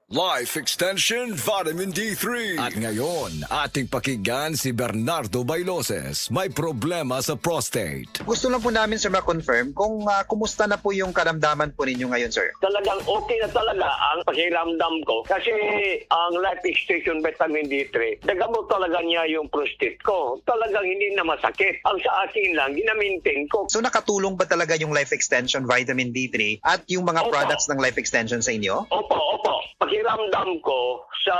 Life Extension Vitamin D3. At ngayon, ating pakinggan si Bernardo Bailoses. May problema sa prostate. Gusto lang po namin, sir, ma-confirm kung kumusta na po yung karamdaman po ninyo ngayon, sir. Talagang okay na talaga ang pakiramdam ko kasi ang Life Extension Vitamin D3, nagamot talaga niya yung prostate ko. Talagang hindi na masakit. Ang sa akin lang, ginamintain ko. So nakatulong ba talaga yung Life Extension Vitamin D3 at yung mga Opo. products ng Life Extension sa inyo? Opo. Pakiramdam ko sa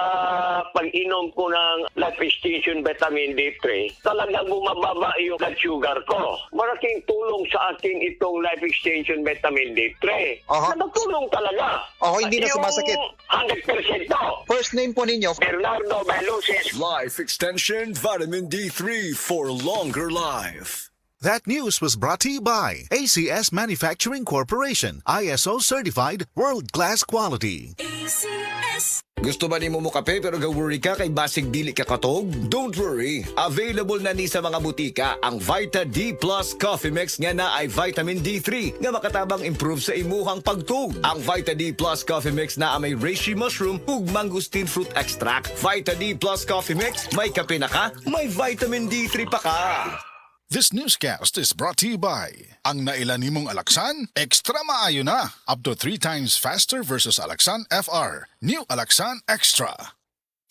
pag-inom ko ng Life Extension Vitamin D3, talagang bumababa yung blood sugar ko. Malaking tulong sa akin itong Life Extension Vitamin D3. Aha. Nakatulong talaga. Hindi na sumasakit. Yung 100% to. First name po ninyo? Bernardo Bailoses. Life Extension Vitamin D3 for longer life. That news was brought to you by ACS Manufacturing Corporation, ISO certified world-class quality. Gusto ba ni mo kape pero ga-worry ka kay basig dili ka katog? Don't worry, available na ni sa mga butika ang Vita D Plus Coffee Mix nga na ay Vitamin D3 nga makatabang improve sa imuhang pagtug. Ang Vita D Plus Coffee Mix na may reishi mushroom ug mangosteen fruit extract. Vita D Plus Coffee Mix, may kape na ka, may Vitamin D3 pa ka. This newscast is brought to you by ang nailan nimong Alaxan, extra maayo na. Up to 3 times faster versus Alaxan FR. New Alaxan Extra.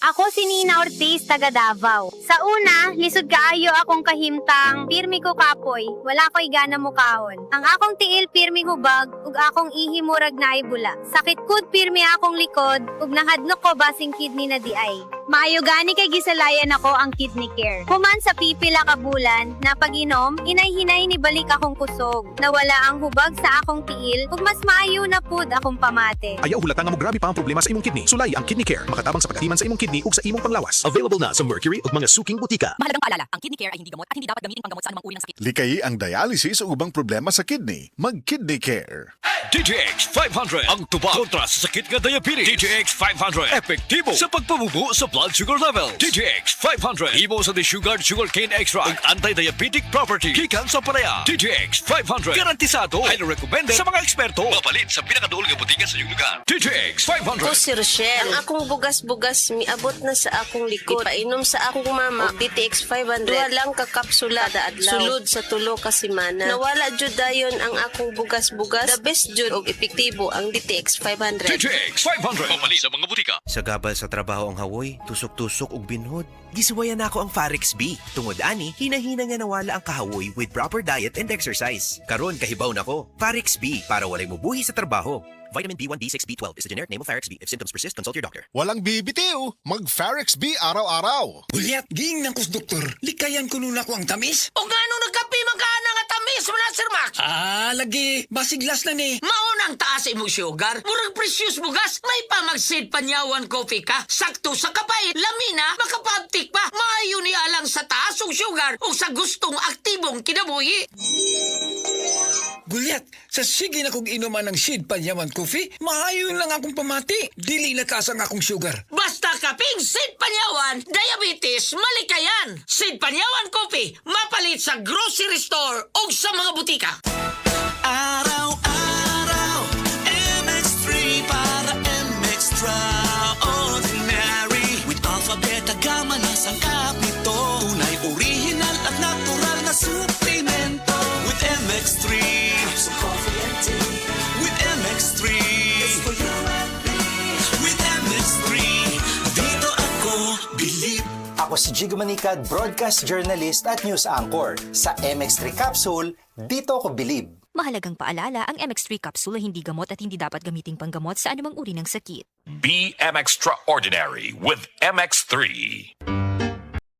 Ako si Nina Ortiz, taga Davao. Sa una, lisod kaayo akong kahimtang, pirmi ko kapoy, wala ko'y gana mukahon. Ang akong tiil pirmi hubag, ug akong ihimurag na ibula. Sakit kud pirmi akong likod, ug nahadlok ko basing kidney na di ay. Maayo gani kay gisalayan ako ang kidney care. Human sa pipila ka bulan, na pag-inom, inay-hinay ni balik akong kusog. Nawala ang hubag sa akong tiil, ug mas maayo na pud akong pamate. Ayaw hulata nga mo grabe pa ang problema sa imong kidney. Sulay ang Kidney Care. Makatabang sa pagatiman sa imong kidney ug sa imong panglawas. Available na sa Mercury ug mga suking butika. Mahalagang paalala, ang kidney care ay hindi gamot at hindi dapat gamitin panggamot sa anumang uri ng sakit. Likayi ang dialysis o ubang problema sa kidney. Mag-Kidney Care. DTX 500 ang tubag kontra sa sakit nga diabetes. DTX 500 epektibo sa pagpabubo sa blood sugar level. DTX 500 imo sa desugared sugarcane extract ug anti-diabetic property gikan sa palaya. DTX 500 garantisado highly recommended sa mga eksperto. Mapalit sa pinakaduol nga butika sa iyong lugar. DTX 500. Ako si Rochelle. Ang akong bugas-bugas miabot na sa akong likod. Painom sa akong mama og DTX 500. Duha lang ka kapsula kada adlaw. Sulod sa tulo ka semana. Nawala jud dayon ang akong bugas-bugas. The best jud og epektibo ang DTX 500. DTX 500 mapalit sa mga butika. Sa gabal sa trabaho ang hawoy, tusok-tusok ug binhod. Gisuwayan nako ang Farex B. Tungod ani, hinahina nga nawala ang kahawoy with proper diet and exercise. Karon kahibaw nako. Farex B para walay mubuhi sa trabaho. Vitamin B1, B6, B12 is the generic name of Farex B. If symptoms persist, consult your doctor. Walang bibitiw. Mag-Farex B araw-araw. Ulyat, giing ng kus doktor. Likayan ko nun ako ang tamis. O nga nung nagkapi magkana nga tamis mo na, Sir Max? Lagi. Basiglas na ni. Maunang taas imong sugar. Murag precious bugas. May pamagsid panyawan coffee ka. Sakto sa kapay. Lamina, makapabtik pa. Maayo ni alang sa taas og sugar o sa gustong aktibong kinabuhi. Gulyat, sa sige na kong inuman ng Sid Panyaman Coffee, maayon lang akong pamati. Dili na taas ang akong sugar. Basta kaping Sid Panyawan, diabetes, malikayan. Sid Panyawan Coffee, mapalit sa grocery store o sa mga butika. Araw-araw, MX3 para MX-Traordinary. With alphabeta gamma na sangkap nito. Tunay, original at natural na suplemento. With MX3, so coffee and tea. With MX3, it's for you and me. With MX3, dito ako bilib. Ako si Jigo Manicad, broadcast journalist at news anchor. Sa MX3 Capsule, dito ako bilib. Mahalagang paalala, ang MX3 capsule ay hindi gamot at hindi dapat gamiting panggamot sa anumang uri ng sakit. Be MX-Traordinary with MX3.